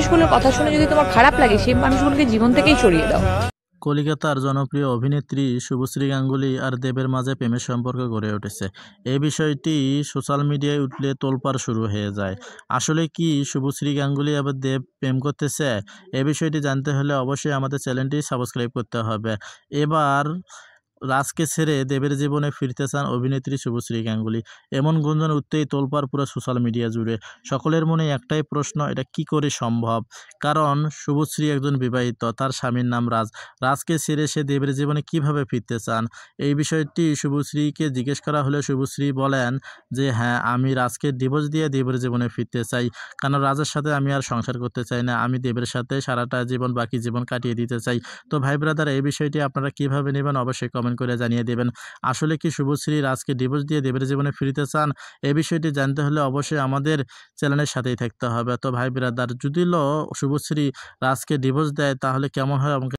মানুষগুলোর কথা শুনে যদি তোমার খারাপ লাগে, সেই মানুষগুলোকে জীবন থেকেই সরিয়ে দাও। কলিকাতার জনপ্রিয় অভিনেত্রী শুভশ্রী গাঙ্গুলি আর দেবের মাঝে প্রেমের সম্পর্ক গড়ে উঠেছে। এই বিষয়টি সোশ্যাল মিডিয়ায় উঠলে তোলপাড় শুরু হয়ে যায়। আসলে কি শুভশ্রী গাঙ্গুলি আবার দেব প্রেম করতেছে? এই বিষয়টি জানতে হলে অবশ্যই আমাদের চ্যানেলটি সাবস্ক্রাইব করতে হবে। এবার রাজকে ছেড়ে দেবের জীবনে ফিরতে চান অভিনেত্রী শুভশ্রী গাঙ্গুলি। এমন গুঞ্জন উঠতেই তোলপাড় পুরো সোশ্যাল মিডিয়া জুড়ে। সকলের মনে একটাই প্রশ্ন, এটা কি করে সম্ভব? কারণ শুভশ্রী একজন বিবাহিত, তার স্বামীর নাম রাজ। রাজকে ছেড়ে সে দেবের জীবনে কিভাবে ফিরতে চান? এই বিষয়টি শুভশ্রীকে জিজ্ঞেস করা হলে শুভশ্রী বলেন যে হ্যাঁ, আমি রাজকে ডিভোর্স দিয়ে দেবের জীবনে ফিরতে চাই। কারণ রাজের সাথে আমি আর সংসার করতে চাই না। আমি দেবের সাথে সারাটা জীবন, বাকি জীবন কাটিয়ে দিতে চাই। তো ভাই ব্রাদার, এই বিষয়টি আপনারা কিভাবে নেবেন অবশ্যই কমেন্ট করে জানিয়ে দেবেন। আসলে কি শুভশ্রী রাজকে ডিভোর্স দিয়ে দেবের জীবনে ফিরতে চান? এই বিষয়টি জানতে হলে অবশ্যই আমাদের চ্যানেলের সাথেই থাকতে হবে। তো ভাই ব্রাদার, যদি শুভশ্রী রাজকে ডিভোর্স দেয় তাহলে কেমন হয়? আমাকে